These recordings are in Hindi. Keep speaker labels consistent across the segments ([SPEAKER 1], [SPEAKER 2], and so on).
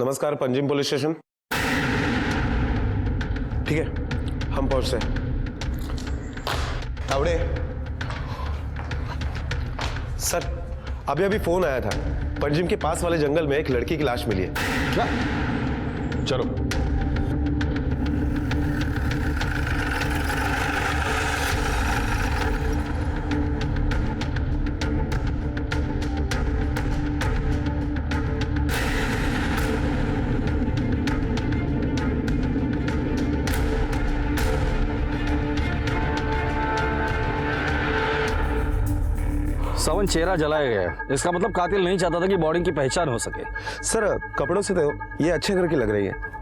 [SPEAKER 1] नमस्कार, पंजिम पुलिस स्टेशन। ठीक है, हम पहुंचते हैं। तावड़े सर, अभी फोन आया था, पंजिम के पास वाले जंगल में एक लड़की की लाश मिली है।
[SPEAKER 2] क्या? चलो।
[SPEAKER 3] सावन चेहरा जलाया गया है, इसका मतलब कातिल नहीं चाहता था कि बॉडी की पहचान हो सके।
[SPEAKER 1] सर, कपड़ों से तो ये अच्छे घर की लग रही है।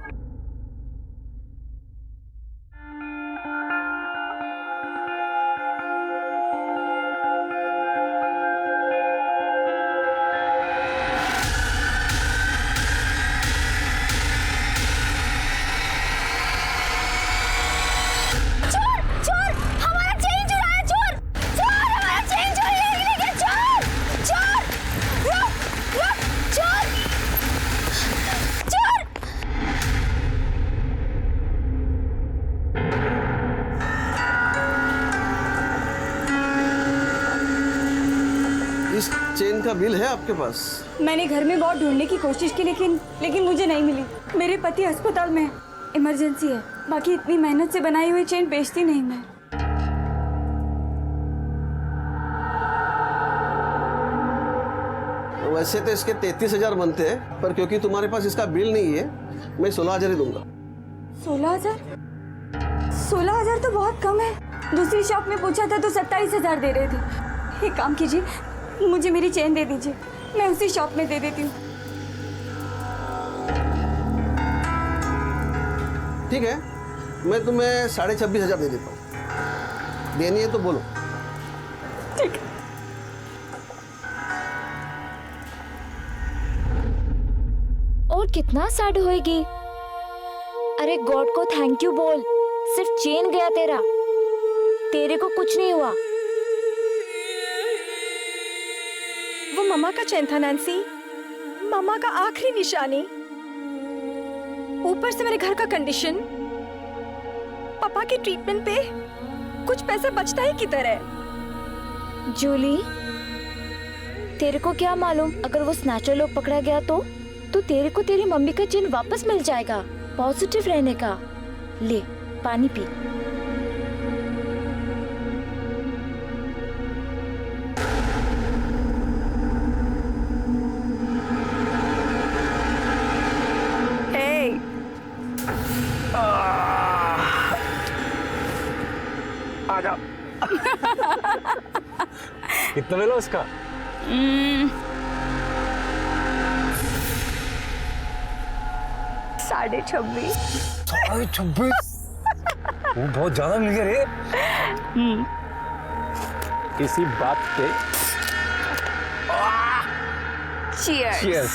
[SPEAKER 4] चेन का बिल है आपके पास?
[SPEAKER 5] मैंने घर में बहुत ढूंढने की कोशिश की, लेकिन मुझे नहीं मिली। मेरे पति अस्पताल में, इमरजेंसी है। बाकी इतनी मेहनत से बनाई हुई चेन बेचती नहीं मैं।
[SPEAKER 4] वैसे तो इसके 33,000 बनते हैं, पर क्योंकि तुम्हारे पास इसका बिल नहीं है, मैं 16,000 ही दूंगा।
[SPEAKER 5] 16,000? 16,000 तो बहुत कम है। दूसरी शॉप में पूछा था तो 27,000 दे रहे थे। एक काम कीजिए, मुझे मेरी चेन दे दीजिए, मैं उसी शॉप में दे देती हूँ।
[SPEAKER 4] ठीक है, मैं तुम्हें 26,500 दे देता हूँ। देनी है तो बोलो।
[SPEAKER 5] ठीक है।
[SPEAKER 6] और कितना सैड होएगी। अरे गॉड को थैंक यू बोल, सिर्फ चेन गया तेरा, तेरे को कुछ नहीं हुआ।
[SPEAKER 7] वो मम्मा का चैन था नैन्सी, मम्मा का आखिरी निशानी। ऊपर से मेरे घर का कंडीशन, पापा के ट्रीटमेंट पे कुछ पैसा बचता ही किधर है।
[SPEAKER 6] जूली, तेरे को क्या मालूम, अगर वो स्नैचर लोग पकड़ा गया तो तेरे को तेरी मम्मी का चेन वापस मिल जाएगा। पॉजिटिव रहने का। ले पानी पी।
[SPEAKER 3] आजा। कितना मिला उसका?
[SPEAKER 5] 26,500।
[SPEAKER 3] 26,500? वो बहुत ज्यादा मिल गया रे। इसी बात पे
[SPEAKER 5] Cheers.
[SPEAKER 3] Cheers.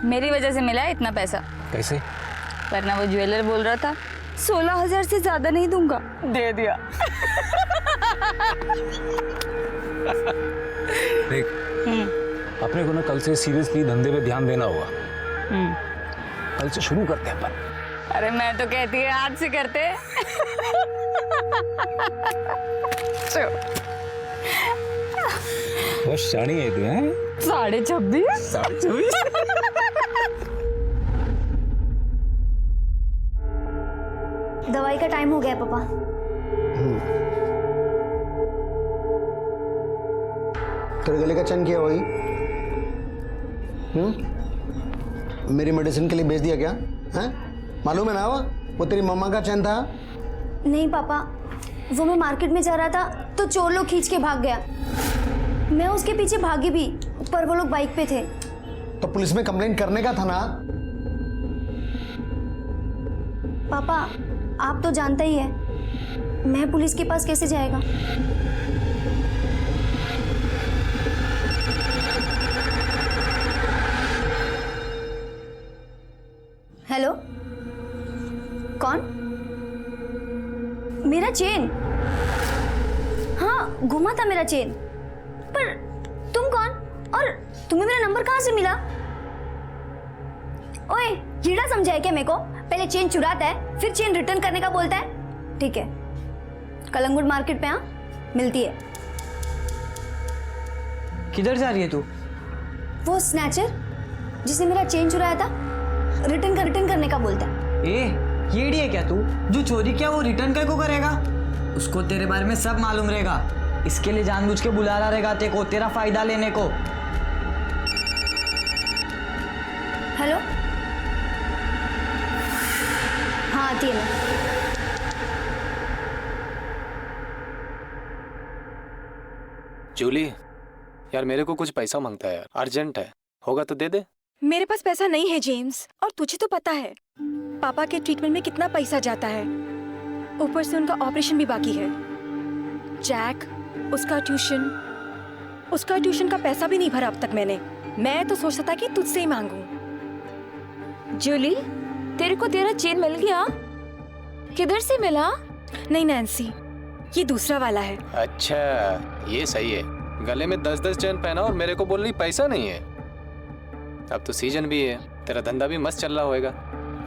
[SPEAKER 5] मेरी वजह से मिला है इतना पैसा।
[SPEAKER 3] कैसे?
[SPEAKER 5] वरना वो ज्वेलर बोल रहा था 16,000 से ज्यादा नहीं दूंगा, दे दिया।
[SPEAKER 3] देख, अपने को ना कल से सीरियसली धंधे पे ध्यान देना होगा। कल से शुरू करते हैं अपन।
[SPEAKER 5] अरे मैं तो कहती है आज से करते हैं।
[SPEAKER 3] बहुत शानी है तू, हैं?
[SPEAKER 5] 26,500।
[SPEAKER 8] दवाई का टाइम हो गया पापा।
[SPEAKER 9] तेरे गले का चैन क्या वही? मेरी मेडिसिन के लिए बेच दिया क्या? हैं? मालूम है ना वो तेरी मम्मा का चैन था।
[SPEAKER 8] नहीं पापा, वो मैं मार्केट में जा रहा था तो चोर लोग खींच के भाग गया। मैं उसके पीछे भागी भी, पर वो लोग बाइक पे थे।
[SPEAKER 9] तो पुलिस में कंप्लेंट करने का था ना।
[SPEAKER 8] पापा आप तो जानता ही है, मैं पुलिस के पास कैसे जाएगा। हेलो, कौन? मेरा चेन? हाँ घुमा था मेरा चेन। पर तुम कौन और तुम्हें मेरा नंबर कहाँ से मिला? ओए, कीड़ा समझा है क्या मेरे को? पहले चेन चुराता है फिर चेन रिटर्न करने का बोलता है। ठीक है, कलंगुट मार्केट पे आ, मिलती है।
[SPEAKER 10] किधर जा रही है तू?
[SPEAKER 8] वो स्नैचर जिसने मेरा चेन चुराया था रिटर्न करने का बोलता है।
[SPEAKER 10] ए, येड़ी है क्या तू? जो चोरी किया वो रिटर्न कर को करेगा? उसको तेरे बारे में सब मालूम रहेगा, इसके लिए जानबूझ के बुला रहा रहेगा तेरे को, तेरा फायदा लेने को।
[SPEAKER 8] हेलो, हाँ आती है मैं।
[SPEAKER 3] जूली, यार मेरे को कुछ पैसा मांगता है यार, अर्जेंट है, होगा तो दे दे।
[SPEAKER 7] मेरे पास पैसा नहीं है जेम्स, और तुझे तो पता है पापा के ट्रीटमेंट में कितना पैसा जाता है, ऊपर से उनका ऑपरेशन भी बाकी है। जैक, उसका ट्यूशन का पैसा भी नहीं भरा अब तक मैंने। मैं तो सोचता था कि तुझसे ही मांगू।
[SPEAKER 6] जूली, तेरे को तेरा चेन मिल गया? किधर से मिला?
[SPEAKER 7] नहीं नैन्सी, ये दूसरा वाला है।
[SPEAKER 3] अच्छा, ये सही है। गले में 10-10 चेन पहना और मेरे को बोल रही पैसा नहीं है। अब तो सीजन भी है, तेरा धंधा भी मस्त चल रहा होएगा,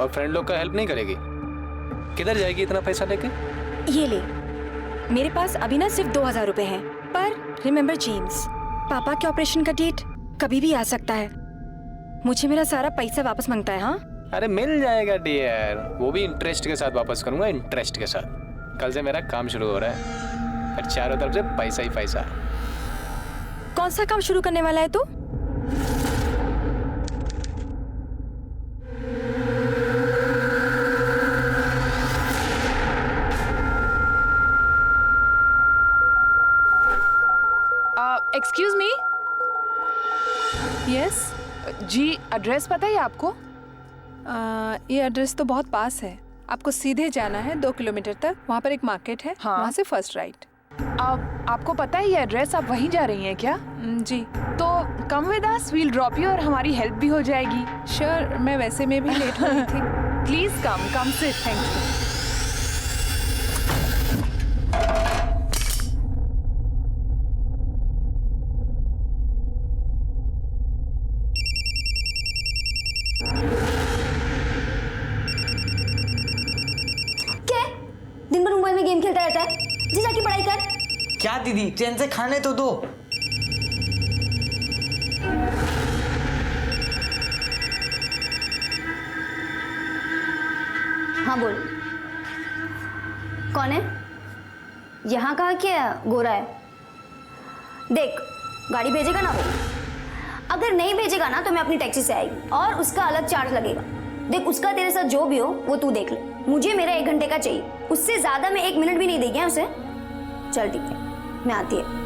[SPEAKER 3] और फ्रेंड लोग का हेल्प नहीं करेगी। किधर जाएगी इतना पैसा लेके?
[SPEAKER 7] ये ले, मेरे पास अभी ना सिर्फ 2000 रुपए हैं, पर रिमेम्बर जेम्स, पापा के ऑपरेशन का डेट कभी भी आ सकता है। मुझे मेरा सारा पैसा वापस मांगता है। हाँ,
[SPEAKER 3] अरे मिल जाएगा डियर, वो भी इंटरेस्ट के साथ वापस करूंगा, इंटरेस्ट के साथ। कल से मेरा काम शुरू हो रहा है, और चारों तरफ से पैसा ही पैसा।
[SPEAKER 7] कौन सा काम शुरू करने वाला है तू?
[SPEAKER 11] Excuse me. यस जी, एड्रेस पता है आपको?
[SPEAKER 12] ये एड्रेस तो बहुत पास है, आपको सीधे जाना है 2 किलोमीटर तक, वहाँ पर एक मार्केट है।
[SPEAKER 11] हाँ।
[SPEAKER 12] वहाँ से फर्स्ट राइट।
[SPEAKER 11] आपको पता है ये एड्रेस, आप वहीं जा रही हैं क्या?
[SPEAKER 12] जी।
[SPEAKER 11] तो come with us, we'll drop you और हमारी हेल्प भी हो जाएगी।
[SPEAKER 12] श्योर, मैं वैसे में भी लेट हो रही थी।
[SPEAKER 11] Please come sit, thank you.
[SPEAKER 8] दिन भर मोबाइल में गेम खेलता रहता है, जी जाके पढ़ाई कर।
[SPEAKER 10] क्या दीदी, चैन से खाने तो दो।
[SPEAKER 8] हाँ बोल, कौन है? यहाँ कहाँ क्या गोरा है? देख, गाड़ी भेजेगा ना वो? अगर नहीं भेजेगा ना तो मैं अपनी टैक्सी से आएगी, और उसका अलग चार्ज लगेगा। देख, उसका तेरे साथ जो भी हो वो तू देख ले, मुझे मेरा 1 घंटे का चाहिए, उससे ज्यादा मैं 1 मिनट भी नहीं देगी उसे। चल ठीक है, मैं आती है।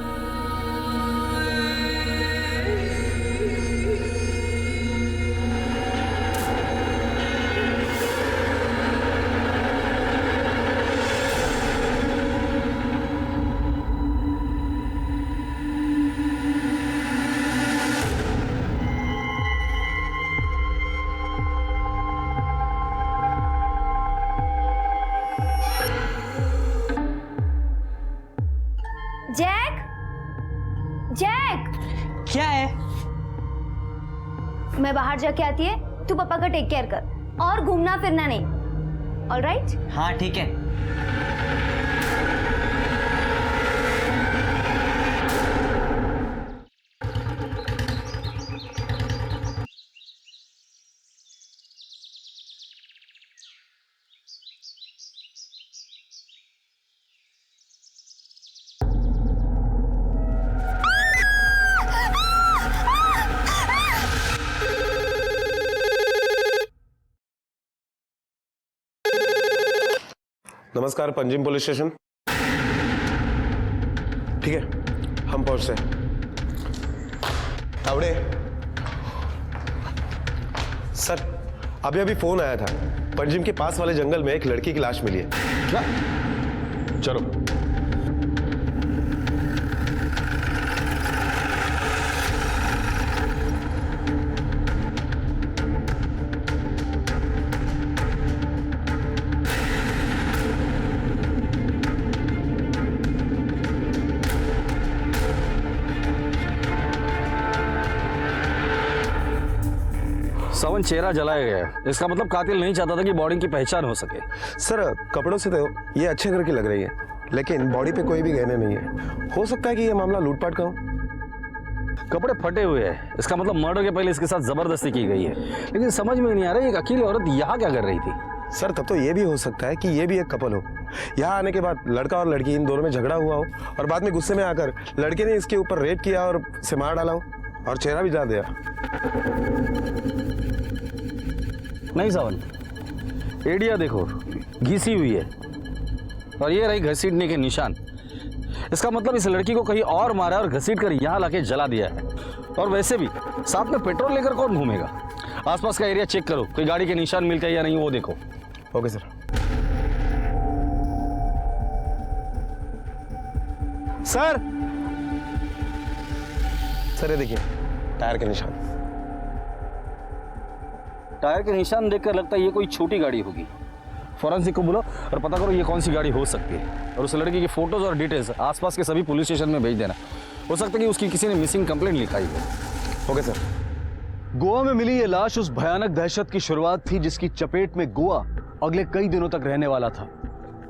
[SPEAKER 8] जैक, जैक,
[SPEAKER 10] क्या है?
[SPEAKER 8] मैं बाहर जाके आती है, तू पापा का टेक केयर कर, और घूमना फिरना नहीं। ऑलराइट?
[SPEAKER 10] हाँ ठीक है।
[SPEAKER 1] नमस्कार, पंजिम पुलिस स्टेशन। ठीक है, हम पहुंचते हैं। तावड़े सर, अभी अभी फोन आया था, पंजिम के पास वाले जंगल में एक लड़की की लाश मिली है।
[SPEAKER 2] क्या? चलो।
[SPEAKER 13] सवन चेहरा जलाया गया है, इसका मतलब कातिल नहीं चाहता था कि बॉडी की पहचान हो सके।
[SPEAKER 1] सर कपड़ों से तो ये अच्छे घर की लग रही है, लेकिन बॉडी पे कोई भी गहने नहीं है। हो सकता है कि ये मामला लूटपाट का हो।
[SPEAKER 13] कपड़े फटे हुए हैं, इसका मतलब मर्डर के पहले इसके साथ जबरदस्ती की गई है। लेकिन समझ में नहीं आ रहा एक अकेली औरत यहाँ क्या कर रही थी।
[SPEAKER 1] सर तब तो ये भी हो सकता है कि ये भी एक कपल हो। यहाँ आने के बाद लड़का और लड़की इन दोनों में झगड़ा हुआ हो और बाद में गुस्से में आकर लड़के ने इसके ऊपर रेप किया और इसे मार डाला हो और चेहरा भी जला दिया।
[SPEAKER 13] नहीं सावन, एडिया देखो घिसी हुई है और ये रही घसीटने के निशान। इसका मतलब इस लड़की को कहीं और मारा और घसीट कर यहाँ लाके जला दिया है। और वैसे भी साथ में पेट्रोल लेकर कौन घूमेगा? आसपास का एरिया चेक करो, कोई गाड़ी के निशान मिलते हैं या नहीं वो देखो।
[SPEAKER 1] Okay sir. सर सर ये देखिए टायर के निशान।
[SPEAKER 13] टायर के निशान देखकर लगता है ये कोई छोटी गाड़ी होगी। फॉरेंसिक को बुलाओ और पता करो ये कौन सी गाड़ी हो सकती है और उस लड़की की फोटोज और डिटेल्स आसपास के सभी पुलिस स्टेशन में भेज देना। हो सकता है कि उसकी किसी ने मिसिंग कंप्लेंट लिखाई हो।
[SPEAKER 1] Okay sir.
[SPEAKER 14] गोवा में मिली ये लाश उस भयानक दहशत की शुरुआत थी जिसकी चपेट में गोवा अगले कई दिनों तक रहने वाला था।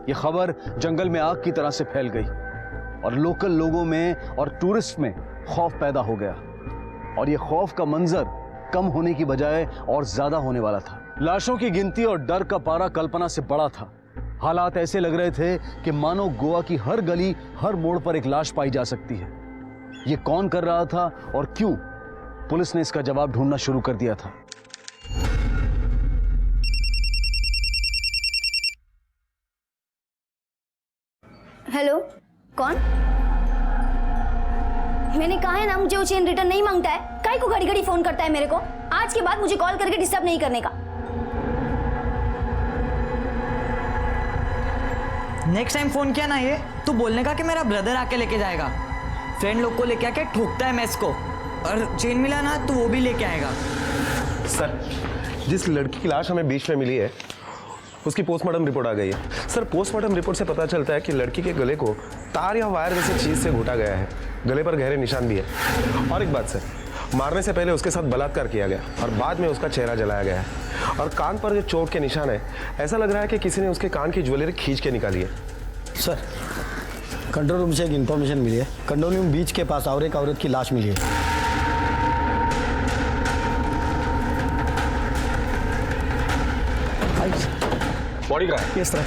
[SPEAKER 14] ये खबर जंगल में आग की तरह से फैल गई और लोकल लोगों में और टूरिस्ट में खौफ पैदा हो गया और ये खौफ का मंजर कम होने की बजाय और ज्यादा होने वाला था। लाशों की गिनती और डर का पारा कल्पना से बड़ा था। हालात ऐसे लग रहे थे कि मानो गोवा की हर गली हर मोड़ पर एक लाश पाई जा सकती है। ये कौन कर रहा था और क्यों? पुलिस ने इसका जवाब ढूंढना शुरू कर दिया था।
[SPEAKER 8] हेलो, कौन? मैंने कहा है ना मुझे वो चेन रिटर्न नहीं मांगता है। काहे को घड़ी घड़ी फोन करता है मेरे को? आज के बाद मुझे कॉल करके डिस्टर्ब नहीं करने का।
[SPEAKER 10] नेक्स्ट टाइम फोन किया ना ये तो बोलने का कि मेरा ब्रदर आके लेके जाएगा। फ्रेंड लोग को लेके आके ठोकता है मैस को, और चेन मिला ना तो वो भी लेके आएगा।
[SPEAKER 1] सर जिस लड़की की लाश हमें बीच में मिली है उसकी पोस्टमार्टम रिपोर्ट आ गई है। सर पोस्टमार्टम रिपोर्ट से पता चलता है कि लड़की के गले को तार या वायर जैसी चीज से घोटा गया है। गले पर गहरे निशान भी है। और एक बात सर, मारने से पहले उसके साथ बलात्कार किया गया और बाद में उसका चेहरा जलाया गया है। और कान पर जो चोट के निशान है, ऐसा लग रहा है कि किसी ने उसके कान की ज्वेलरी खींच के निकाली है।
[SPEAKER 9] सर कंट्रोल रूम से एक इन्फॉर्मेशन मिली है। कंडोलियम बीच के पास और एक औरत की लाश मिली है।
[SPEAKER 13] बॉडी कहाँ है?
[SPEAKER 9] इस तरह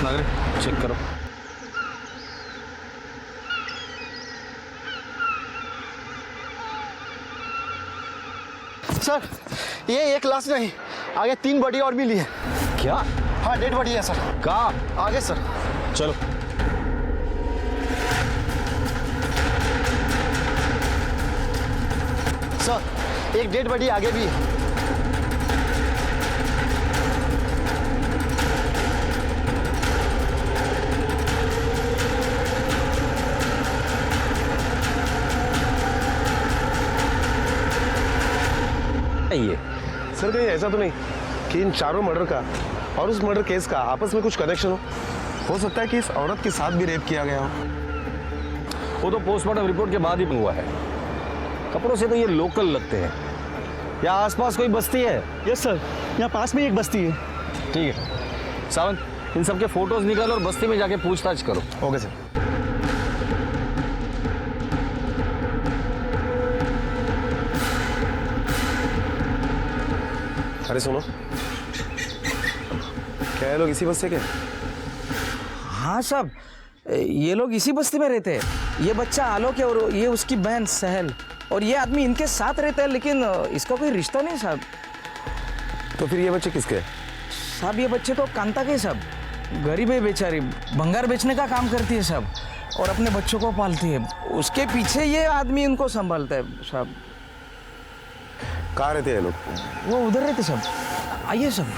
[SPEAKER 13] नागरिक चेक करो।
[SPEAKER 9] सर ये एक लाश नहीं, आगे 3 बॉडी और मिली है।
[SPEAKER 13] क्या?
[SPEAKER 9] हाँ डेड बॉडी है सर।
[SPEAKER 13] कहाँ?
[SPEAKER 9] आगे सर।
[SPEAKER 13] चलो।
[SPEAKER 9] सर एक डेड बॉडी आगे भी है।
[SPEAKER 13] ये
[SPEAKER 1] सर कहीं ऐसा तो नहीं कि इन चारों मर्डर का और उस मर्डर केस का आपस में कुछ कनेक्शन हो सकता है कि इस औरत के साथ भी रेप किया गया हो।
[SPEAKER 13] वो तो पोस्टमार्टम रिपोर्ट के बाद ही हुआ है। कपड़ों से तो ये लोकल लगते हैं। या आसपास कोई बस्ती है?
[SPEAKER 9] यस सर, यहाँ पास में एक बस्ती है।
[SPEAKER 13] ठीक है सावंत, इन सबके फोटोज निकालो और बस्ती में जाके पूछताछ करो।
[SPEAKER 1] Okay sir. अरे सुनो, क्या ये लोग इसी बस्ती के?
[SPEAKER 10] हाँ साहब, ये लोग इसी बस्ती में रहते हैं। ये बच्चा आलोक है और ये उसकी बहन सहल, और ये आदमी इनके साथ रहता है, लेकिन इसका कोई रिश्ता नहीं साहब।
[SPEAKER 1] तो फिर ये बच्चे किसके?
[SPEAKER 10] साहब ये बच्चे तो कांता के साहब। गरीब है बेचारी, भंगार बेचने का काम करती है साहब और अपने बच्चों को पालती है। उसके पीछे ये आदमी इनको संभालता है साहब।
[SPEAKER 1] कहाँ रहते हैं लोग?
[SPEAKER 10] वो उधर रहते साहब। आइए साहब,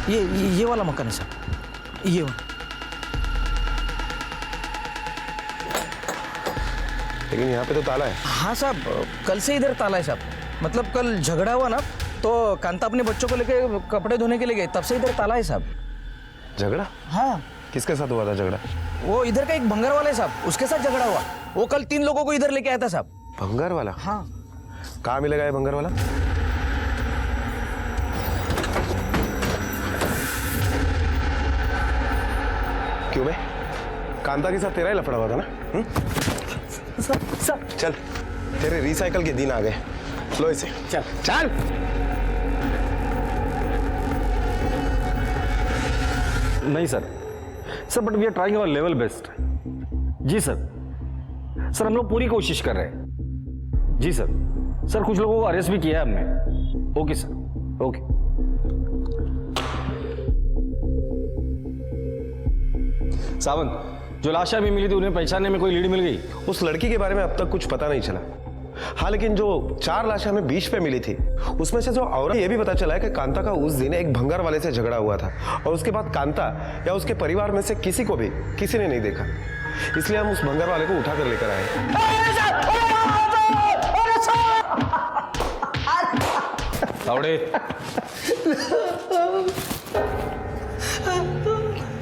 [SPEAKER 10] ये वाला मकान है साहब, ये वाला।
[SPEAKER 1] लेकिन यहाँ पे तो ताला है।
[SPEAKER 10] हाँ साहब, कल से इधर ताला है साहब। मतलब कल झगड़ा हुआ ना तो कांता अपने बच्चों को लेके कपड़े धोने के लिए गए, तब से इधर ताला है साहब।
[SPEAKER 1] झगड़ा?
[SPEAKER 10] हाँ,
[SPEAKER 1] किसके साथ हुआ था झगड़ा?
[SPEAKER 10] वो इधर का एक भंगर वाला है साहब, उसके साथ झगड़ा हुआ। वो कल 3 लोगों को इधर लेके आया था साहब।
[SPEAKER 1] भंगर वाला?
[SPEAKER 10] हाँ।
[SPEAKER 1] कहाँ मिलेगा ये भंगर वाला? क्यों बे? कांता के साथ तेरा ही लफड़ा हुआ था ना? चल, तेरे रिसाइकल के दिन आ गए। लो इसे।
[SPEAKER 10] चल
[SPEAKER 1] चल।
[SPEAKER 13] नहीं sir, but we are trying our level best. जी सर, हम लोग पूरी कोशिश कर रहे हैं। जी सर, कुछ लोगों को अरेस्ट भी किया है हमने। Okay sir, okay. सावंत, जो लाश अभी मिली थी उन्हें पहचानने में कोई लीड मिल गई?
[SPEAKER 1] उस लड़की के बारे में अब तक कुछ पता नहीं चला। हाँ, लेकिन जो 4 लाशें हमें बीच पे मिली थी उसमें से जो औरत, ये भी पता चला है कि कांता का उस दिन एक भंगार वाले से झगड़ा हुआ था और उसके बाद कांता या उसके परिवार में से किसी को भी किसी ने नहीं देखा। इसलिए हम उस भंगार वाले को उठा कर लेकर आए।
[SPEAKER 13] तावड़े,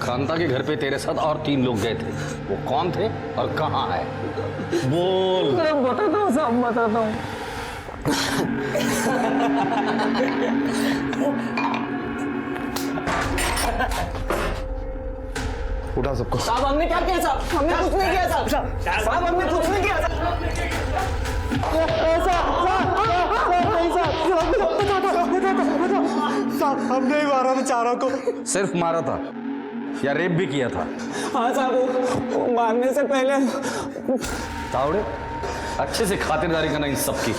[SPEAKER 13] कांता के घर पे तेरे साथ और 3 लोग गए थे। वो कौन थे और कहाँ है? बोल।
[SPEAKER 10] बताता हूँ साहब, बताता हूँ।
[SPEAKER 1] उठा सबको।
[SPEAKER 10] साहब हमने क्या किया साहब? हमने कुछ नहीं किया साहब। साहब हमने कुछ नहीं किया
[SPEAKER 9] साहब, हमने ही मारा बेचारों को।
[SPEAKER 13] सिर्फ मारा था या रेप भी किया था?
[SPEAKER 10] हाँ साहब, वो मारने से पहले।
[SPEAKER 13] तावड़े, अच्छे से खातिरदारी करना इन सबकी।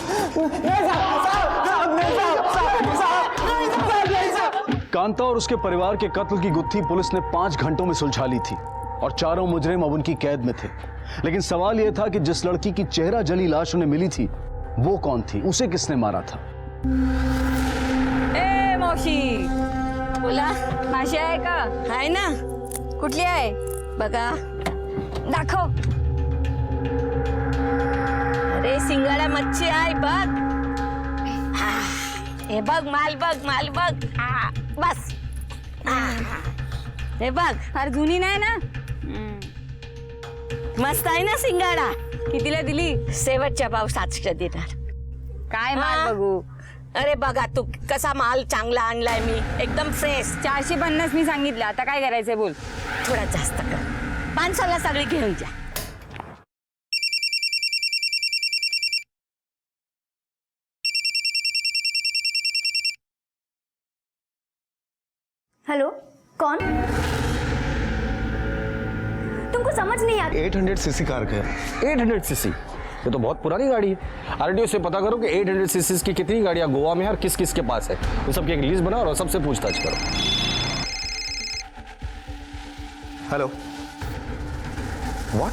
[SPEAKER 14] कांता और उसके परिवार के कत्ल की गुत्थी पुलिस ने 5 घंटों में सुलझा ली थी और चारों मुजरिम अब उनकी कैद में थे। लेकिन सवाल यह था कि जिस लड़की की चेहरा जली लाश उन्हें मिली थी वो कौन थी, उसे किसने मारा था?
[SPEAKER 5] ए मावशी, बोला माशी आहे का? आहे ना. कुठली आहे बघा, दाखव. अरे सिंगाडा मच्छी आहे बघ. हे बघ, माल बघ, माल बघ. बस. हे बघ, फार जुनी नाही ना. मस्त आहे ना सिंगाडा. कितीला दिली? शेवटच्या भाव 700 देणार. काय माल बघू? अरे बघा तू कसा माल चांगला आणलाय मी, एकदम फ्रेश. 450 मी सांगितलं, आता काय करायचंय बोल. थोडा जास्त कर. 500ला सगळी घेऊन जा.
[SPEAKER 8] हेलो, कौन? तुमको समझ नहीं आता?
[SPEAKER 1] 800 सीसी कार का है।
[SPEAKER 13] 800 सीसी? ये तो बहुत पुरानी गाड़ी है। आरटीओ से पता करो कि 800 सीसी की कितनी गाड़ियां गोवा में है और किस किस के पास है। उन सबकी एक लिस्ट बनाओ और सबसे पूछताछ करो।
[SPEAKER 1] Hello, what?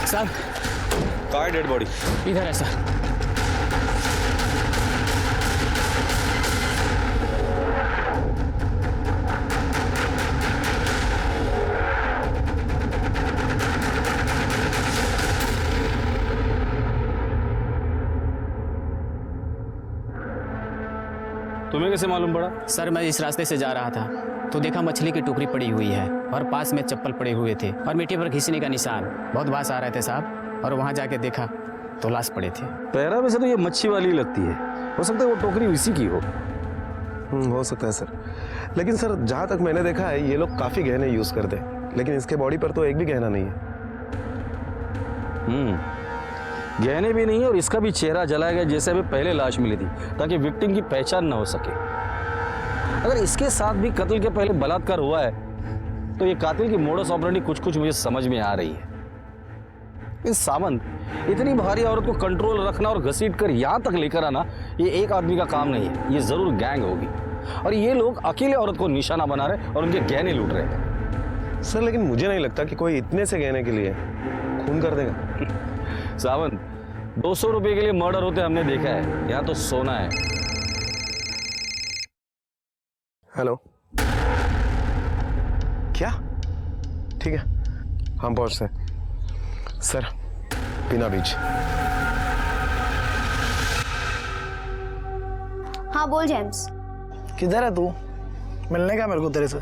[SPEAKER 10] साहब,
[SPEAKER 13] कहाँ है डेड बॉडी?
[SPEAKER 10] इधर है सर।
[SPEAKER 13] तुम्हें कैसे मालूम पड़ा?
[SPEAKER 3] सर मैं इस रास्ते से जा रहा था तो देखा मछली की टोकरी पड़ी हुई है और पास में चप्पल पड़े हुए थे और मिट्टी पर घिसने का निशान। बहुत बास आ रहे थे साहब, और वहाँ जाके देखा तो लाश पड़े थे।
[SPEAKER 13] पैरा में से तो ये मच्छी वाली लगती है, हो सकता है वो टोकरी इसी की हो।
[SPEAKER 1] हो सकता है सर, लेकिन सर जहाँ तक मैंने देखा है ये लोग काफी गहने यूज करते हैं, लेकिन इसके बॉडी पर तो एक भी गहना नहीं है।
[SPEAKER 13] गहने भी नहीं है और इसका भी चेहरा जलाया गया जैसे अभी पहले लाश मिली थी, ताकि विक्टिम की पहचान ना हो सके। अगर इसके साथ भी कत्ल के पहले बलात्कार हुआ है तो ये कातिल की मोडस ऑपरेंडी कुछ मुझे समझ में आ रही है। इस सावंत, इतनी भारी औरत को कंट्रोल रखना और घसीट कर यहाँ तक लेकर आना ये एक आदमी का काम नहीं है, ये जरूर गैंग होगी। और ये लोग अकेले औरत को निशाना बना रहे और उनके गहने लूट रहे हैं।
[SPEAKER 1] सर लेकिन मुझे नहीं लगता कि कोई इतने से गहने के लिए खून कर देगा।
[SPEAKER 13] सावंत, 200 रुपए के लिए मर्डर होते हमने देखा है, यहाँ तो सोना है।
[SPEAKER 1] हेलो क्या? ठीक है, हम पहुंचते हैं। सर, बीना बीच।
[SPEAKER 8] हाँ बोल जेम्स।
[SPEAKER 10] किधर है तू? मिलने का मेरे को तेरे से।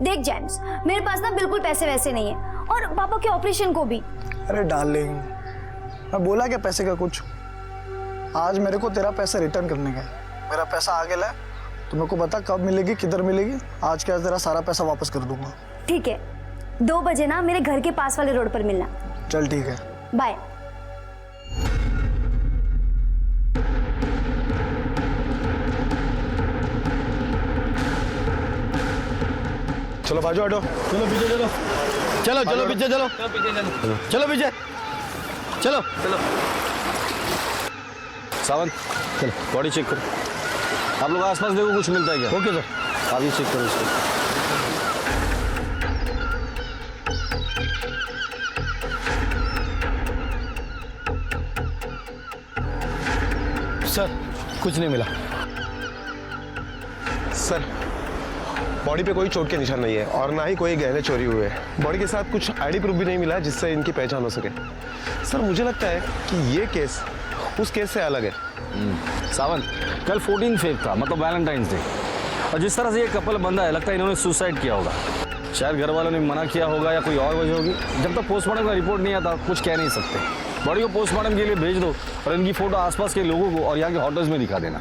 [SPEAKER 8] देख जेम्स, मेरे पास ना बिल्कुल पैसे वैसे नहीं है, और पापा के ऑपरेशन को भी।
[SPEAKER 10] अरे डार्लिंग, मैं बोला क्या पैसे का कुछ? आज मेरे को तेरा पैसा रिटर्न करने का है। मेरा पैसा आ गया है, तो मेरे को बता कब मिलेगी, किधर मिलेगी। आज क्या तेरा सारा पैसा वापस कर दूंगा।
[SPEAKER 8] ठीक है, 2 बजे ना मेरे घर के पास वाले रोड पर मिलना।
[SPEAKER 10] चल ठीक है,
[SPEAKER 8] बाय।
[SPEAKER 1] चलो बाजू हटो।
[SPEAKER 13] चलो पीछे चलो, चलो चलो पीछे चलो, चलो पीछे चलो चलो। सावंत, चलो बॉडी चेक करो। आप लोग आसपास देखो कुछ मिलता है क्या? ओके सर, आप ये चेक करो इसको।
[SPEAKER 1] सर, कुछ नहीं मिला। सर, बॉडी पे कोई चोट के निशान नहीं है और ना ही कोई गहने चोरी हुए हैं। बॉडी के साथ कुछ आईडी प्रूफ भी नहीं मिला जिससे इनकी पहचान हो सके। सर, मुझे लगता है कि ये केस उस केस से अलग है।
[SPEAKER 13] सावंत, कल 14 फेब था, मतलब वैलेंटाइंस डे, और जिस तरह से ये कपल बंधा है, लगता है इन्होंने सुसाइड किया होगा। शायद घर वालों ने मना किया होगा या कोई और वजह होगी। जब तक पोस्टमार्टम का रिपोर्ट नहीं आता कुछ कह नहीं सकते। बॉडी को पोस्टमार्टम के लिए भेज दो और इनकी फोटो आसपास के लोगों को और यहाँ के होटल्स में दिखा देना।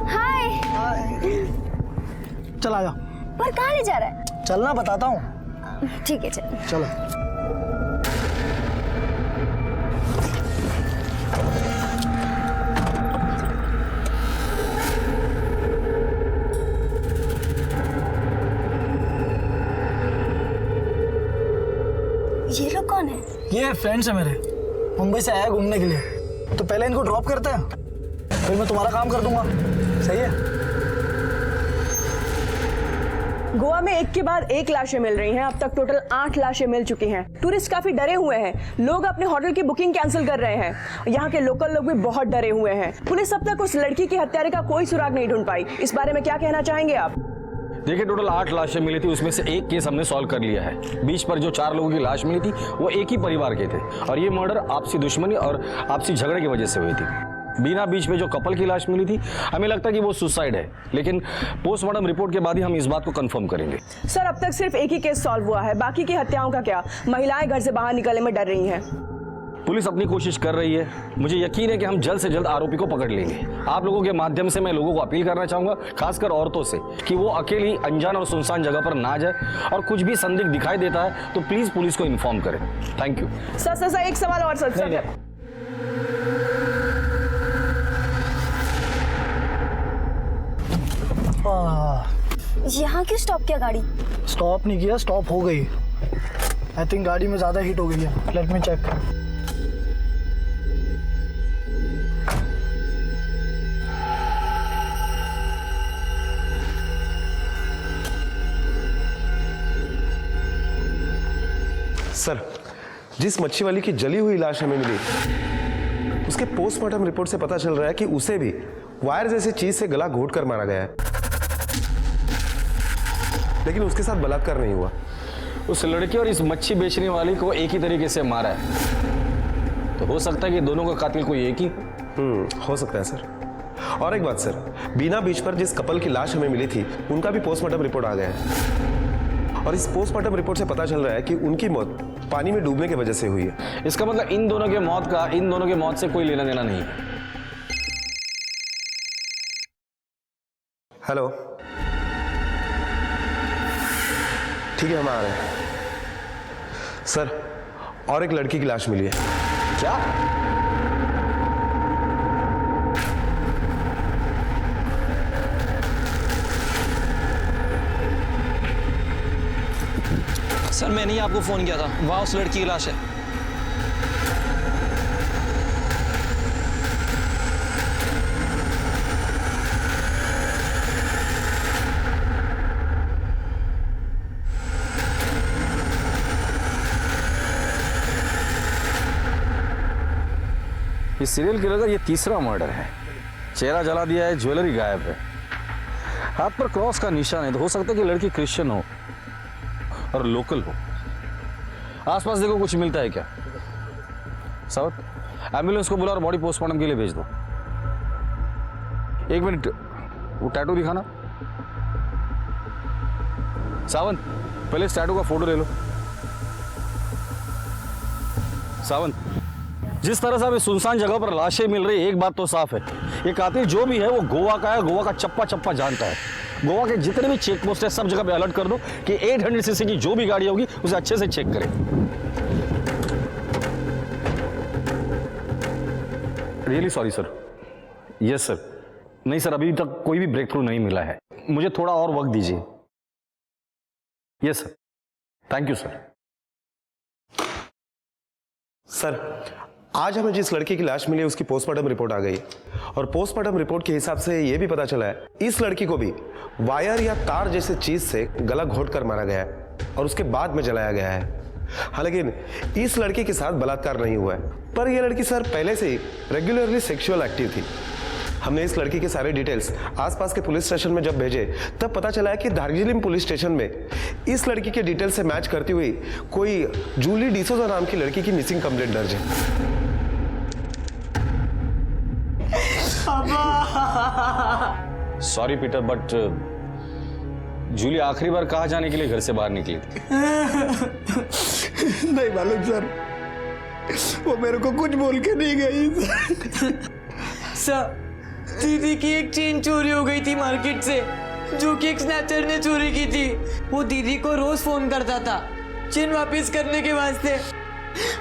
[SPEAKER 8] हाय।
[SPEAKER 10] चल आजा।
[SPEAKER 8] पर कहाँ ले जा रहा है?
[SPEAKER 10] चलना बताता हूँ।
[SPEAKER 8] ठीक है चल।
[SPEAKER 10] चलो।
[SPEAKER 8] ये लोग कौन है?
[SPEAKER 10] ये फ्रेंड्स है मेरे, मुंबई से आया घूमने के लिए। तो पहले इनको ड्रॉप करते हैं, फिर मैं तुम्हारा काम कर दूंगा। सही है?
[SPEAKER 11] गोवा में एक के बाद एक लाशें मिल रही हैं। अब तक टोटल 8 लाशें मिल चुकी हैं। टूरिस्ट काफी डरे हुए हैं, लोग अपने होटल की बुकिंग कैंसिल कर रहे हैं। यहाँ के लोकल लोग भी बहुत डरे हुए हैं। पुलिस अब तक उस लड़की के हत्यारे का कोई सुराग नहीं ढूंढ पाई। इस बारे में क्या कहना चाहेंगे आप?
[SPEAKER 13] देखिए, टोटल 8 लाशें मिली थी, उसमें से एक केस हमने सॉल्व कर लिया है। बीच पर जो 4 लोगों की लाश मिली थी वो एक ही परिवार के थे और ये मर्डर आपसी दुश्मनी और आपसी झगड़े की वजह से हुई थी। बीना बीच में जो कपल की लाश मिली थी, हमें लगता है कि वो सुसाइड है, लेकिन पोस्टमार्टम रिपोर्ट के बाद ही हम इस बात को कंफर्म करेंगे।
[SPEAKER 11] सर, अब तक सिर्फ एक ही केस सॉल्व हुआ है, बाकी की हत्याओं का क्या? महिलाएं घर से बाहर निकलने में डर रही हैं।
[SPEAKER 13] पुलिस अपनी कोशिश कर रही है। मुझे यकीन है कि हम जल्द से जल्द आरोपी को पकड़ लेंगे। आप लोगों के माध्यम से मैं लोगों को अपील करना चाहूंगा, खासकर औरतों से, कि वो अकेली अनजान और सुनसान जगह पर ना जाए और कुछ भी संदिग्ध दिखाई देता है तो प्लीज पुलिस को इन्फॉर्म करें। Thank you.
[SPEAKER 11] सर एक सवाल और सर।
[SPEAKER 8] यहाँ क्यों स्टॉप किया गाड़ी?
[SPEAKER 10] स्टॉप नहीं किया, स्टॉप हो गई। आई थिंक गाड़ी में ज्यादा हीट हो गई है। Let me check.
[SPEAKER 1] सर, जिस मच्छी वाली की जली हुई लाश हमें मिली, उसके पोस्टमार्टम रिपोर्ट से पता चल रहा है कि उसे भी वायर जैसी चीज से गला घोट कर मारा गया है, लेकिन उसके साथ बलात्कार नहीं हुआ।
[SPEAKER 13] उस लड़की और इस मच्छी बेचने वाली को एक ही तरीके से मारा है, तो हो सकता है कि दोनों का कातिल कोई एक ही।
[SPEAKER 1] हो सकता है सर। और एक बात सर, बीना बीच पर जिस कपल की लाश हमें मिली थी, उनका भी पोस्टमार्टम रिपोर्ट आ गया है और इस पोस्टमार्टम रिपोर्ट से पता चल रहा है कि उनकी मौत पानी में डूबने की वजह से हुई है।
[SPEAKER 13] इसका मतलब इन दोनों के मौत से कोई लेना देना नहीं है।
[SPEAKER 1] हेलो, ठीक है, हम आ रहे हैं। सर, और एक लड़की की लाश मिली है।
[SPEAKER 13] क्या?
[SPEAKER 10] सर, मैंने ही आपको फोन किया था, वहां उस लड़की की लाश है।
[SPEAKER 13] ये सीरियल किलर का ये तीसरा मर्डर है। चेहरा जला दिया है, ज्वेलरी गायब है, हाथ पर क्रॉस का निशान है, तो हो सकता है कि लड़की क्रिश्चियन हो और लोकल हो। आसपास देखो कुछ मिलता है क्या? सावंत, एम्बुलेंस को बुला और बॉडी पोस्टमार्टम के लिए भेज दो। एक मिनट, वो टैटू दिखाना। सावंत, पहले इस टैटू का फोटो ले लो। सावंत, जिस तरह से अभी सुनसान जगह पर लाशें मिल रही है, एक बात तो साफ है, ये कातिल जो भी है वो गोवा का है, गोवा का चप्पा चप्पा जानता है। गोवा के जितने भी चेक पोस्ट है सब जगह पे अलर्ट कर दो कि 800 सीसी की जो भी गाड़ी होगी उसे अच्छे से चेक करें। Really sorry sir. Yes sir. नहीं सर, अभी तक कोई भी ब्रेक थ्रू नहीं मिला है, मुझे थोड़ा और वक्त दीजिए। Yes sir, thank you sir.
[SPEAKER 1] Sir, आज हमें जिस लड़की की लाश मिली है उसकी पोस्टमार्टम रिपोर्ट आ गई और पोस्टमार्टम रिपोर्ट के हिसाब से यह भी पता चला है इस लड़की को भी वायर या तार जैसे चीज से गला घोंटकर मारा गया है और उसके बाद में जलाया गया है। हालांकि इस लड़की के साथ बलात्कार नहीं हुआ है, पर यह लड़की सर पहले से ही रेगुलरली सेक्सुअल एक्टिव थी। हमने इस लड़की के सारे डिटेल्स आसपास के पुलिस स्टेशन में जब भेजे तब पता चला है कि दार्जिलिंग पुलिस स्टेशन में इस लड़की के डिटेल्स से मैच करती हुई कोई जूली डिसोजा नाम की लड़की की मिसिंग कंप्लेंट दर्ज है।
[SPEAKER 13] सॉरी पीटर, बट जूली आखिरी बार कहाँ जाने के लिए घर से बाहर निकली थी?
[SPEAKER 10] नहीं मालूम सर, वो मेरे को कुछ बोल के नहीं गई।
[SPEAKER 15] सर, दीदी की एक चेन चोरी हो गई थी मार्केट से, जो कि एक स्नैचर ने चोरी की थी। वो दीदी को रोज फोन करता था चेन वापस करने के वास्ते।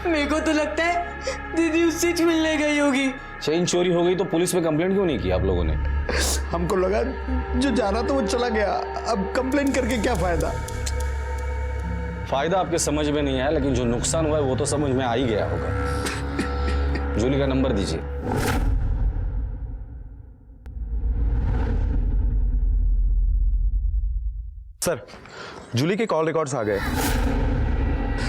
[SPEAKER 15] मेरे को तो लगता है दीदी उससे मिलने गई होगी।
[SPEAKER 13] चेन चोरी हो गई तो पुलिस में कंप्लेंट क्यों नहीं की आप लोगों ने?
[SPEAKER 10] हमको लगा जो जाना तो वो चला गया, अब कंप्लेंट करके क्या फायदा।
[SPEAKER 13] फायदा आपके समझ में नहीं आया, लेकिन जो नुकसान हुआ है वो तो समझ में आ ही गया होगा। जूली का नंबर दीजिए।
[SPEAKER 1] सर, जूली के कॉल रिकॉर्ड्स आ गए।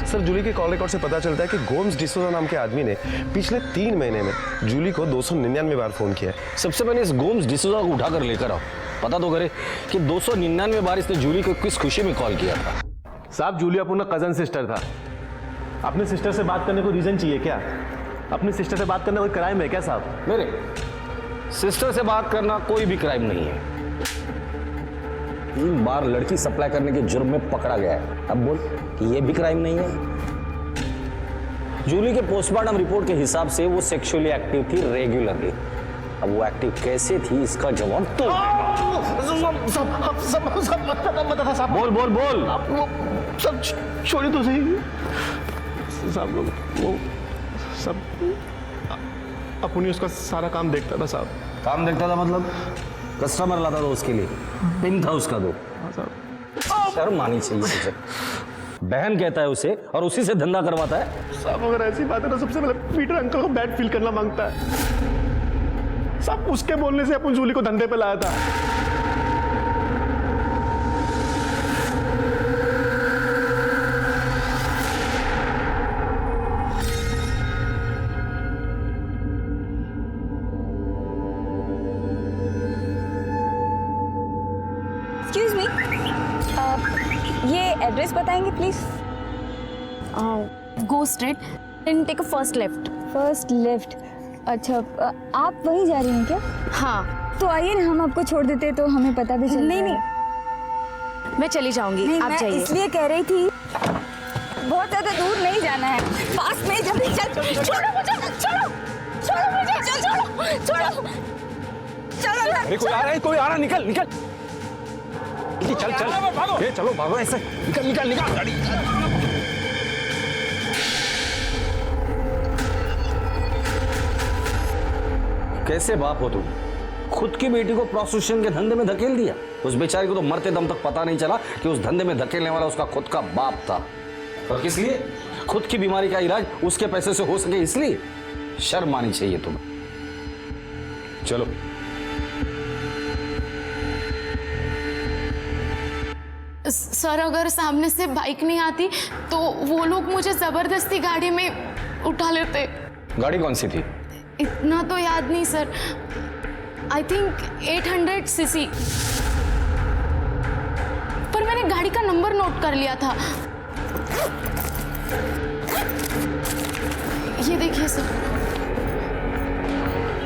[SPEAKER 1] सर, जूली के कॉल रिकॉर्ड से पता चलता है कि गोम्स डिसोजा नाम के आदमी ने पिछले 3 महीने में जूली को 299 बार फोन किया है।
[SPEAKER 13] सबसे पहले इस गोम्स डिसोजा को उठाकर लेकर आओ, पता तो करे कि 299 बार इसने जूली को किस खुशी में कॉल किया था।
[SPEAKER 2] साहब, जूली अपना कजन सिस्टर था। अपने सिस्टर से बात करने को रीजन चाहिए क्या? अपनी सिस्टर से बात करना कोई क्राइम है क्या साहब?
[SPEAKER 13] मेरे सिस्टर से बात करना कोई भी क्राइम नहीं है। 3 बार लड़की सप्लाई करने के जुर्म में पकड़ा गया है, अब बोल कि ये भी क्राइम नहीं है? जूली के पोस्टमार्टम रिपोर्ट के हिसाब से वो सेक्सुअली एक्टिव थी रेगुलरली। अब वो एक्टिव कैसे थी इसका जवाब तो बोल बोल बोल।
[SPEAKER 2] वो सब छोड़े तो सही साहब, लोग वो सब अपनी उसका सारा काम देखता था साहब।
[SPEAKER 13] काम देखता था मतलब कस्टमर लाता था उसके लिए, पिन था उसका दो। शर्म आनी चाहिए तुझे। बहन कहता है उसे और उसी से धंधा करवाता है।
[SPEAKER 2] साहब, अगर ऐसी बात है तो सबसे पहले पीटर अंकल को बैड फील करना मांगता है साहब। उसके बोलने से अपन जूली को धंधे पे लाया था।
[SPEAKER 5] एक्सक्यूज मी, ये एड्रेस बताएंगे please?
[SPEAKER 8] Go straight and take a first left.
[SPEAKER 5] First left. अच्छा, आप वहीं जा रही हैं क्या?
[SPEAKER 8] हाँ।
[SPEAKER 5] तो आइए ना, हम आपको छोड़ देते तो हमें पता भी चल।
[SPEAKER 8] नहीं, मैं चली जाऊंगी,
[SPEAKER 5] नहीं,
[SPEAKER 8] आप
[SPEAKER 5] मैं
[SPEAKER 8] जाइए।
[SPEAKER 5] इसलिए कह रही थी, बहुत ज्यादा दूर नहीं जाना है, पास में। जल्दी चल। छोड़ो मुझे, छोड़ो मुझे, छोड़ो।
[SPEAKER 2] अरे कोई आ रहा है, कोई आ रहा है, निकल निकल। चल चल, चलो भागो ऐसे, निकल गाड़ी।
[SPEAKER 13] कैसे बाप हो तुम? खुद की बेटी को प्रोस्टिट्यूशन के धंधे में धकेल दिया। उस बेचारी को तो मरते दम तक पता नहीं चला कि उस धंधे में धकेलने वाला उसका खुद का बाप था। और किस लिए? खुद की बीमारी का इलाज उसके पैसे से हो सके इसलिए। शर्म आनी चाहिए तुम्हें। चलो।
[SPEAKER 16] सर, अगर सामने से बाइक नहीं आती तो वो लोग मुझे जबरदस्ती गाड़ी में उठा लेते।
[SPEAKER 13] गाड़ी कौन सी थी?
[SPEAKER 16] इतना तो याद नहीं सर। I think 800 CC. पर मैंने गाड़ी का नंबर नोट कर लिया था। ये देखिए सर।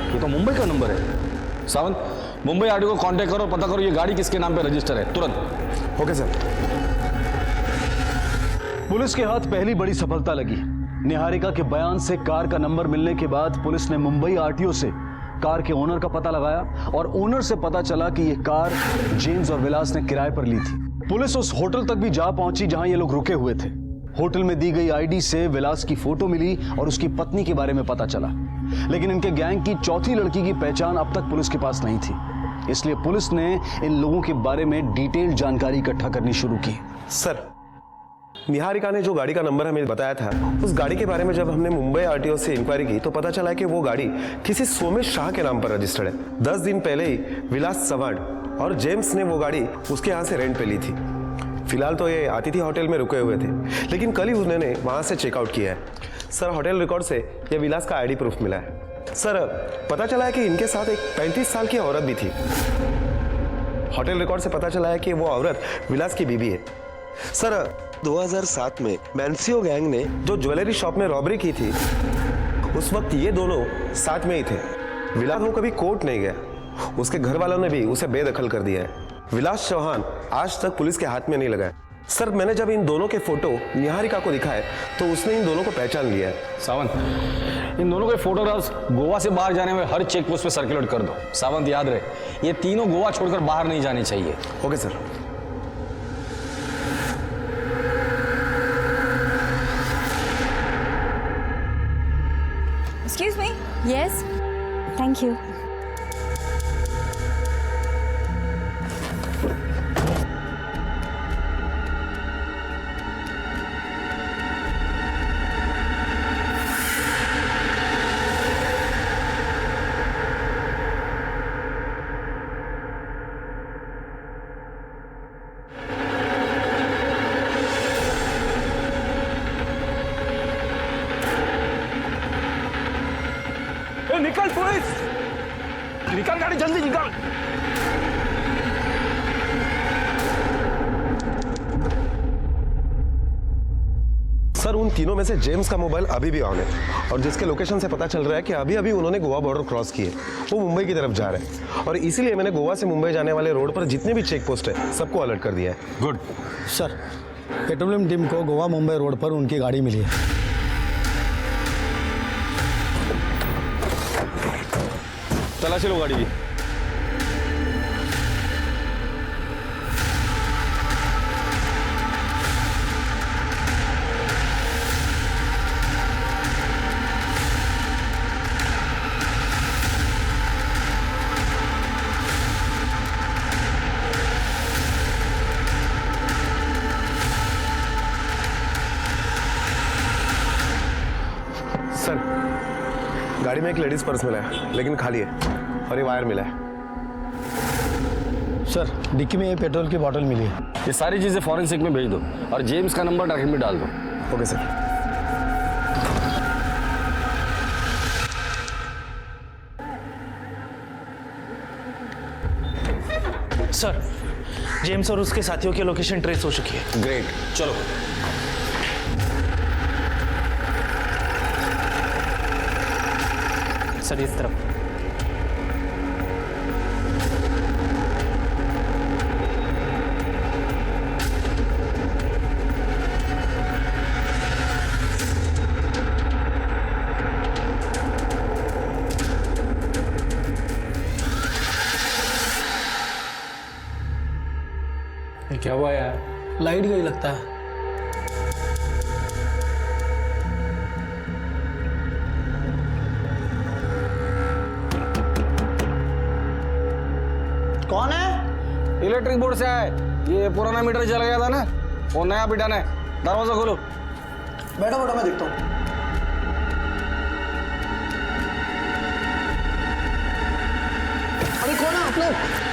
[SPEAKER 13] ये तो मुंबई का नंबर है। सावंत, मुंबई आरटीओ को कांटेक्ट करो और पता करो ये गाड़ी किसके नाम पे रजिस्टर है, तुरंत।
[SPEAKER 1] Okay sir.
[SPEAKER 14] पुलिस के हाथ पहली बड़ी सफलता लगी। निहारिका के बयान से कार का नंबर मिलने के बाद पुलिस ने मुंबई आरटीओ से कार के ओनर का पता लगाया और ओनर से पता चला कि यह कार जेम्स और विलास ने किराए पर ली थी। पुलिस उस होटल तक भी जा पहुंची जहां ये लोग रुके हुए थे। होटल में दी गई आईडी से विलास की फोटो मिली और उसकी पत्नी के बारे में पता चला, लेकिन इनके गैंग की चौथी लड़की की पहचान अब तक पुलिस के पास नहीं थी। इसलिए पुलिस ने इन लोगों के बारे में डिटेल्ड जानकारी इकट्ठा करनी शुरू की।
[SPEAKER 1] सर, निहारिका ने जो गाड़ी का नंबर हमें बताया था, उस गाड़ी के बारे में जब हमने मुंबई आरटीओ से इंक्वायरी की तो पता चला कि वो गाड़ी किसी सोमेश शाह के नाम पर रजिस्टर्ड है। 10 दिन पहले ही विलास चव्हाण और जेम्स ने वो गाड़ी उसके यहाँ से रेंट पे ली थी। फिलहाल तो ये अतिथि होटल में रुके हुए थे, लेकिन कल ही उन्होंने वहाँ से चेकआउट किया है। सर, होटल रिकॉर्ड से ये विलास का आईडी प्रूफ मिला है। सर, पता चला है कि इनके साथ एक 35 साल की औरत भी थी। होटल रिकॉर्ड से पता चला है कि वो औरत विलास की बीवी है। सर, 2007 में मैंसियो गैंग ने जो ज्वेलरी शॉप में रॉबरी की थी, उस वक्त ये दोनों साथ में ही थे। विलास वो कभी कोर्ट नहीं गया, उसके घर वालों ने भी उसे बेदखल कर दिया है। विलास चौहान आज तक पुलिस के हाथ में नहीं लगा है। सर, मैंने जब इन दोनों के फोटो निहारिका को दिखाए तो उसने इन दोनों को पहचान लिया है।
[SPEAKER 13] सावंत, इन दोनों के फोटोग्राफ्स गोवा से बाहर जाने में हर चेक पोस्ट पे सर्कुलेट कर दो। सावंत, याद रहे, ये तीनों गोवा छोड़कर बाहर नहीं जाने चाहिए।
[SPEAKER 1] Okay sir.
[SPEAKER 5] Excuse me.
[SPEAKER 7] Yes.
[SPEAKER 5] Thank you.
[SPEAKER 13] निकल पुलिस, निकल गाड़ी, जल्दी निकल।
[SPEAKER 1] सर, उन तीनों में से जेम्स का मोबाइल अभी भी ऑन है और जिसके लोकेशन से पता चल रहा है कि अभी अभी उन्होंने गोवा बॉर्डर क्रॉस किए, वो मुंबई की तरफ जा रहे हैं। और इसीलिए मैंने गोवा से मुंबई जाने वाले रोड पर जितने भी चेक पोस्ट है सबको अलर्ट कर दिया है।
[SPEAKER 13] गुड
[SPEAKER 9] सर, पेट्रोलियम टीम को गोवा मुंबई रोड पर उनकी गाड़ी मिली है।
[SPEAKER 13] तलाशी लो गाड़ी की।
[SPEAKER 1] सर, गाड़ी में एक लेडीज पर्स मिला है, लेकिन खाली है और ये वायर मिला है।
[SPEAKER 9] सर, डिक्की में ये पेट्रोल की बोतल मिली है।
[SPEAKER 13] ये सारी चीजें फॉरेंसिक में भेज दो और जेम्स का नंबर ट्रैकिंग में डाल दो।
[SPEAKER 1] Okay sir.
[SPEAKER 2] सर, जेम्स और उसके साथियों की लोकेशन ट्रेस हो चुकी है।
[SPEAKER 13] ग्रेट, चलो।
[SPEAKER 2] सर, इस तरफ।
[SPEAKER 3] क्या हुआ यार?
[SPEAKER 15] लाइट गई लगता है।
[SPEAKER 10] कौन है?
[SPEAKER 13] इलेक्ट्रिक बोर्ड से आए। ये पुराना मीटर जल गया था ना, वो नया पिटाना है। दरवाजा खोलो।
[SPEAKER 10] बैठो बैठो, मैं देखता हूँ। अरे कौन है आप लोग?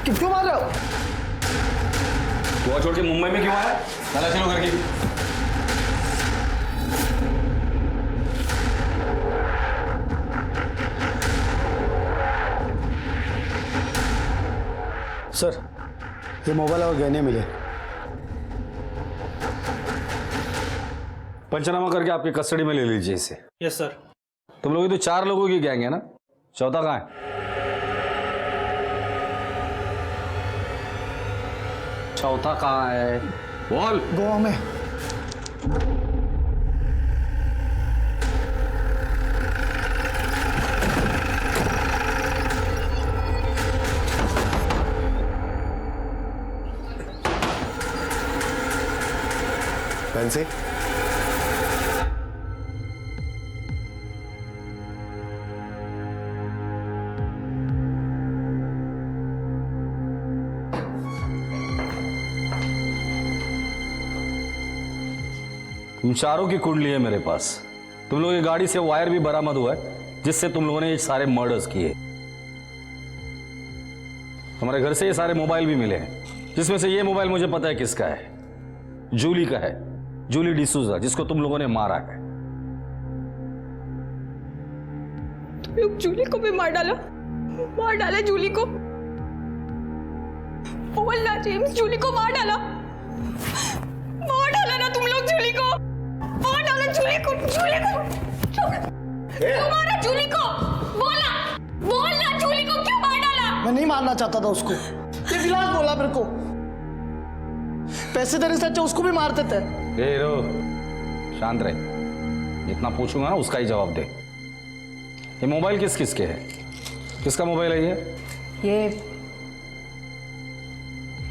[SPEAKER 10] क्यों मार रहे हो?
[SPEAKER 13] गोवा छोड़ के मुंबई में क्यों आया? तलाशी लो घर की।
[SPEAKER 9] सर, ये मोबाइल और गहने मिले।
[SPEAKER 13] पंचनामा करके आपकी कस्टडी में ले लीजिए इसे।
[SPEAKER 2] Yes sir.
[SPEAKER 13] तुम लोग तो 4 लोगों की गैंग है ना? चौथा कहाँ है? चौथा कहाँ है? बोल।
[SPEAKER 10] गोवा में।
[SPEAKER 1] फैंसी
[SPEAKER 13] तुम चारों की कुंडली है मेरे पास। तुम लोगों की गाड़ी से वायर भी बरामद हुआ है जिससे तुम लोगों ने ये सारे मर्डर्स किए। हमारे घर से ये सारे मोबाइल भी मिले हैं, जिसमें से ये मोबाइल मुझे पता है किसका है, जूली का है, जूली डिसूजा, जिसको तुम लोगों ने मारा है।
[SPEAKER 11] तुम लोग जूली को भी मार डाला जूली को। बोलना जेम्स, जूली को मार डाला ना तुम लोग, जूली को मार डाला, जूली को क्यों मारा? जूली को बोलना जूली को क्यों मार डाला?
[SPEAKER 10] मैं नहीं मारना चाहता था उसको, ये विलास बोला मेरे को। पैसे देने से अच्छा उसको भी मारते थे।
[SPEAKER 13] ए रो, शांत रहे। जितना पूछूंगा ना उसका ही जवाब दे। ये मोबाइल किस किस के है? किसका मोबाइल है
[SPEAKER 5] ये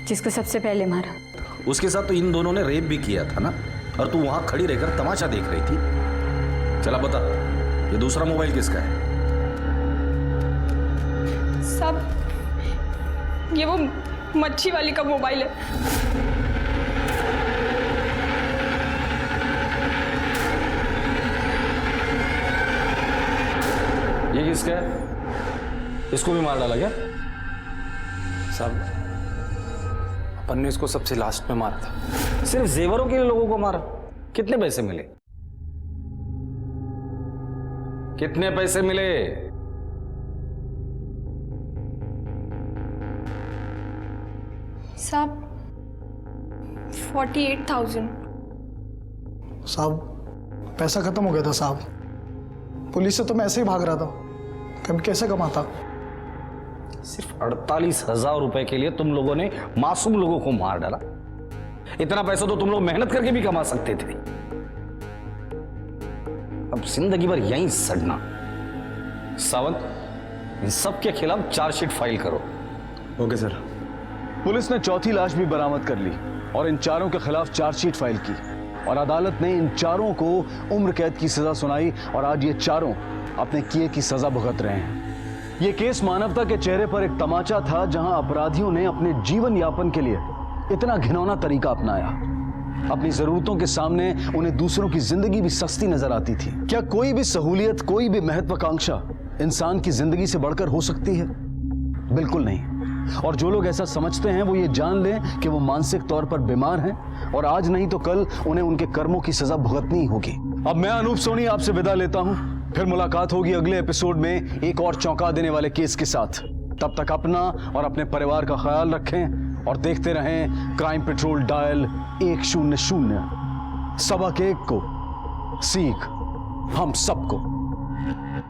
[SPEAKER 5] जिसको सबसे पहले मारा।
[SPEAKER 13] उसके साथ तो इन दोनों ने रेप भी किया था ना, और तू वहां खड़ी रहकर तमाशा देख रही थी। चला बता, ये दूसरा मोबाइल किसका है?
[SPEAKER 11] सब ये वो मच्छी वाली का मोबाइल है।
[SPEAKER 13] ये किसका है? इसको भी मार डाला क्या?
[SPEAKER 3] साहब, अपन ने इसको सबसे लास्ट में मारा था।
[SPEAKER 13] सिर्फ जेवरों के लिए लोगों को मारा? कितने पैसे मिले? कितने पैसे मिले?
[SPEAKER 11] साहब 48,000।
[SPEAKER 10] साहब पैसा खत्म हो गया था साहब, पुलिस से तो मैं ऐसे ही भाग रहा था, कभी कैसे कमाता।
[SPEAKER 13] सिर्फ 48,000 रुपए के लिए तुम लोगों ने मासूम लोगों को मार डाला। इतना पैसा तो तुम लोग मेहनत करके भी कमा सकते थे। अब जिंदगी भर यहीं सड़ना। सावंत, इन सब के खिलाफ चार्जशीट फाइल करो।
[SPEAKER 1] Okay sir.
[SPEAKER 14] पुलिस ने चौथी लाश भी बरामद कर ली और इन चारों के खिलाफ चार्जशीट फाइल की, और अदालत ने इन चारों को उम्र कैद की सजा सुनाई, और आज ये चारों अपने किए की सजा भुगत रहे हैं। ये केस मानवता के चेहरे पर एक तमाचा था, जहां अपराधियों ने अपने जीवन यापन के लिए इतना घिनौना तरीका अपनाया। अपनी जरूरतों के सामने उन्हें दूसरों की जिंदगी भी सस्ती नजर आती थी। क्या कोई भी सहूलियत, कोई भी महत्वाकांक्षा इंसान की जिंदगी से बढ़कर हो सकती है? बिल्कुल नहीं। और जो लोग ऐसा समझते हैं वो ये जान लें कि वो मानसिक तौर पर बीमार हैं, और आज नहीं तो कल उन्हें उनके कर्मों की सजा भुगतनी होगी। अब मैं अनूप सोनी आपसे विदा लेता हूं, फिर मुलाकात होगी अगले एपिसोड में एक और चौंका देने वाले केस के साथ। तब तक अपना और अपने परिवार का ख्याल रखें और देखते रहें क्राइम पेट्रोल डायल 100। सबक एक को, सीख हम सबको।